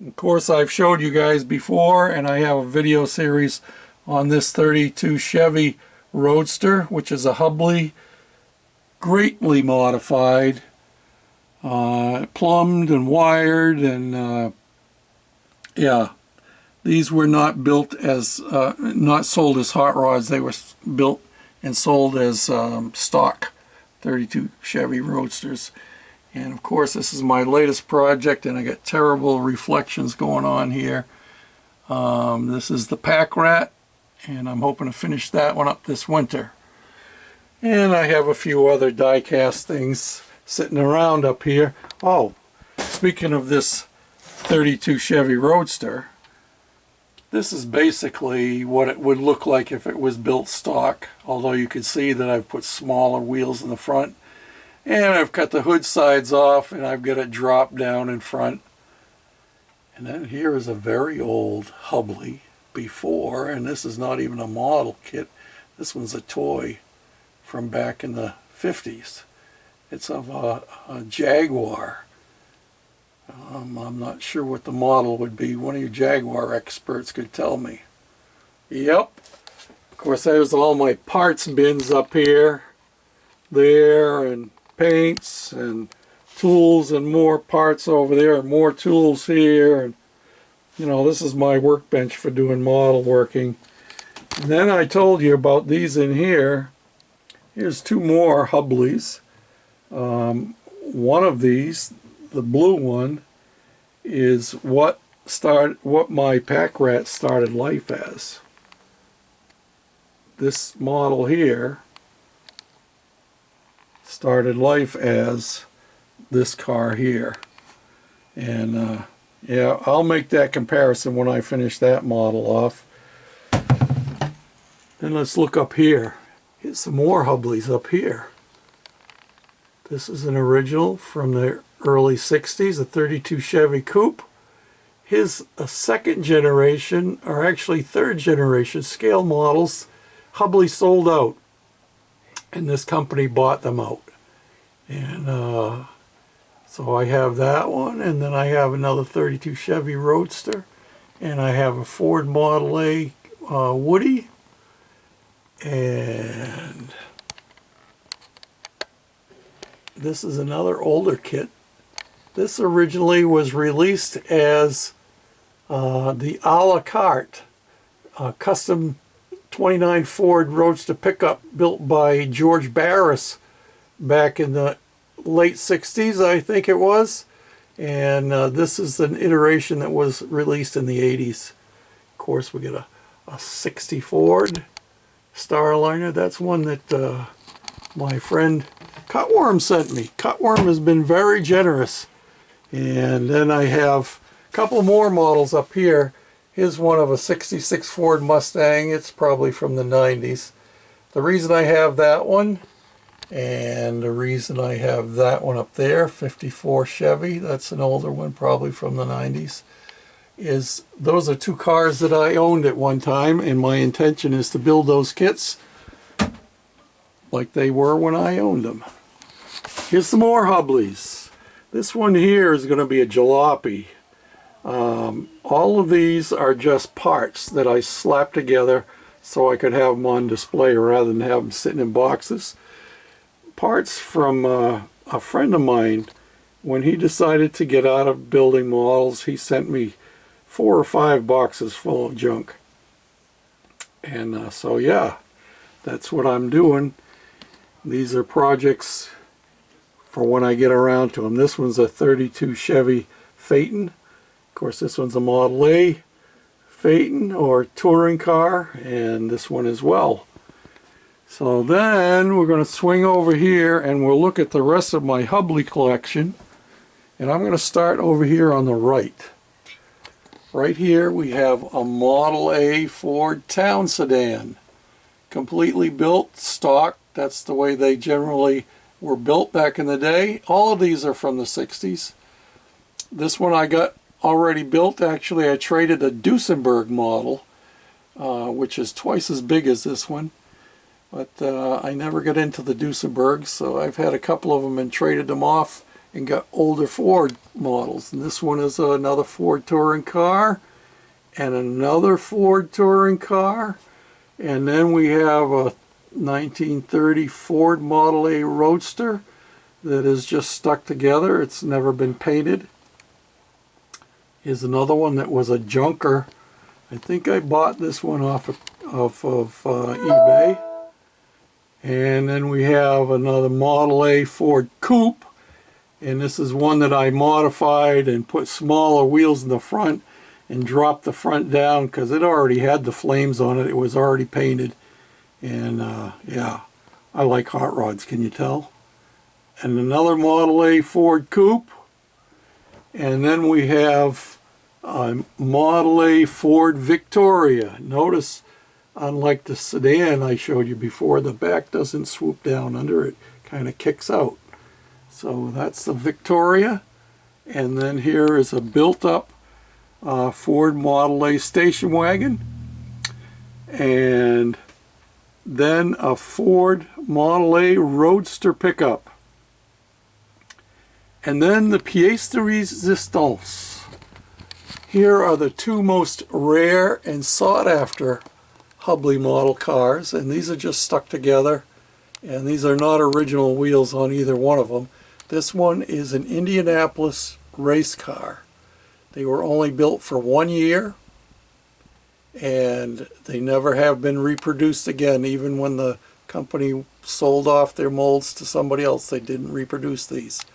Of course, I've showed you guys before, and I have a video series on this 32 Chevy Roadster, which is a Hubley, greatly modified, plumbed and wired, and yeah, these were not built as, not sold as hot rods. They were built and sold as stock 32 Chevy Roadsters. And of course, this is my latest project, and I got terrible reflections going on here. This is the Pack Rat, and I'm hoping to finish that one up this winter. And I have a few other die-cast things sitting around up here. Oh, speaking of this 32 Chevy Roadster, this is basically what it would look like if it was built stock, although you can see that I've put smaller wheels in the front. And I've cut the hood sides off, and I've got it drop down in front. And then here is a very old Hubley before, and this is not even a model kit. This one's a toy from back in the 50s. It's of a Jaguar. I'm not sure what the model would be. One of you Jaguar experts could tell me. Yep. Of course, there's all my parts bins up here, there, and paints and tools and more parts over there, and more tools here, and you know, this is my workbench for doing model working. And then I told you about these in here. Here's two more Hubleys. One of these, the blue one, is what my Pack Rat started life as. This model here started life as this car here. And yeah, I'll make that comparison when I finish that model off. Then let's look up here. Here's some more Hubleys up here. This is an original from the early 60s, a 32 Chevy Coupe. His second generation, or actually third generation scale models, Hubley sold out, and this company bought them out. And so I have that one, and then I have another 32 Chevy Roadster, and I have a Ford Model A Woody, and this is another older kit. This originally was released as the a la carte custom 29 Ford Roadster pickup built by George Barris back in the late 60s, I think it was. And this is an iteration that was released in the 80s. Of course, we get a 60 Ford Starliner. That's one that my friend Cutworm sent me. Cutworm has been very generous. And then I have a couple more models up here. Here's one of a 66 Ford Mustang. It's probably from the 90s. The reason I have that one, and the reason I have that one up there, 54 Chevy, that's an older one, probably from the 90s, is those are two cars that I owned at one time, and my intention is to build those kits like they were when I owned them. Here's some more Hubleys. This one here is going to be a jalopy. All of these are just parts that I slapped together so I could have them on display rather than have them sitting in boxes. Parts from a friend of mine. When he decided to get out of building models, he sent me 4 or 5 boxes full of junk. And so yeah, that's what I'm doing. These are projects for when I get around to them. This one's a 32 Chevy Phaeton. Of course, this one's a Model A Phaeton or touring car, and this one as well. So then we're going to swing over here and we'll look at the rest of my Hubley collection. And I'm going to start over here on the right. Right here we have a Model A Ford Town Sedan. Completely built, stock. That's the way they generally were built back in the day. All of these are from the 60s. This one I got already built. Actually, I traded a Duesenberg model, which is twice as big as this one. But I never got into the Duesenbergs, so I've had a couple of them and traded them off and got older Ford models. And this one is another Ford touring car and another Ford touring car. And then we have a 1930 Ford Model A Roadster that is just stuck together. It's never been painted. Here's another one that was a junker. I think I bought this one off of eBay. And then we have another Model A Ford Coupe. And this is one that I modified and put smaller wheels in the front and dropped the front down because it already had the flames on it. It was already painted. And yeah, I like hot rods, can you tell? And another Model A Ford Coupe. And then we have Model A Ford Victoria. Notice, unlike the sedan I showed you before, the back doesn't swoop down under it, kind of kicks out. So that's the Victoria. And then here is a built-up Ford Model A station wagon. And then a Ford Model A Roadster pickup. And then the pièce de résistance. Here are the two most rare and sought after Hubley model cars, and these are just stuck together, and these are not original wheels on either one of them. This one is an Indianapolis race car. They were only built for 1 year, and they never have been reproduced again. Even when the company sold off their molds to somebody else, they didn't reproduce these.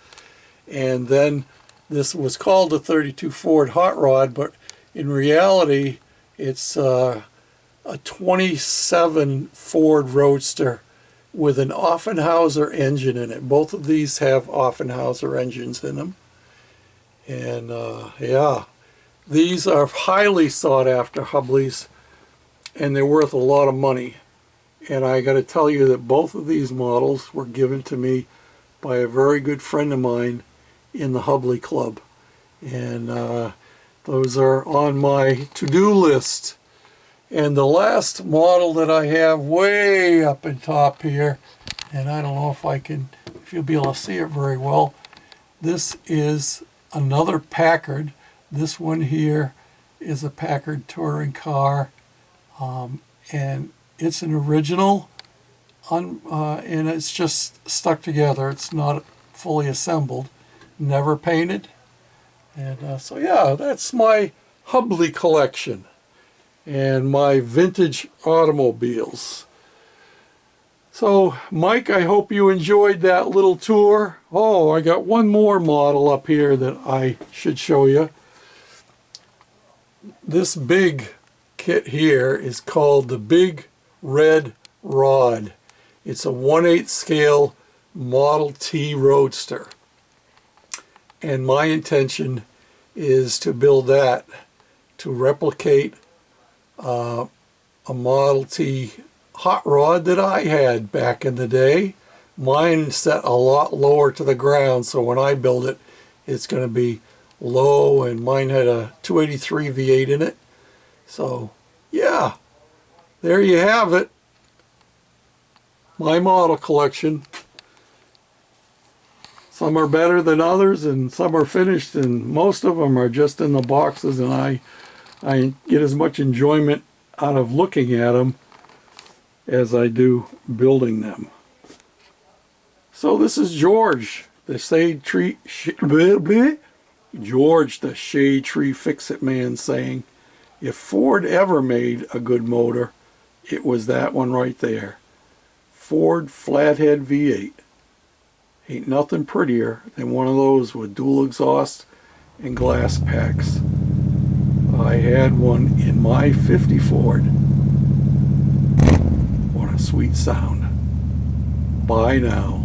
And then this was called a 32 Ford Hot Rod, but in reality it's a 27 Ford Roadster with an Offenhauser engine in it. Both of these have Offenhauser engines in them. And yeah, these are highly sought after Hubleys, and they're worth a lot of money. And I got to tell you that both of these models were given to me by a very good friend of mine in the Hubley Club. And those are on my to-do list. And the last model that I have way up in top here, and I don't know if you'll be able to see it very well, this is another Packard. This one here is a Packard touring car, and it's an original, and it's just stuck together. It's not fully assembled, never painted. And so yeah, that's my Hubley collection and my vintage automobiles. So Mike, I hope you enjoyed that little tour. Oh, I got one more model up here that I should show you. This big kit here is called the Big Red Rod. It's a 1/8 scale Model T Roadster. And my intention is to build that to replicate a Model T hot rod that I had back in the day. Mine set a lot lower to the ground, so when I build it, it's going to be low, and mine had a 283 V8 in it. So yeah, there you have it. My model collection. Some are better than others, and some are finished, and most of them are just in the boxes, and I get as much enjoyment out of looking at them as I do building them. So this is George, the shade tree fix-it man, saying, if Ford ever made a good motor, it was that one right there. Ford Flathead V8. Ain't nothing prettier than one of those with dual exhaust and glass packs. I had one in my 50 Ford. What a sweet sound. Bye now.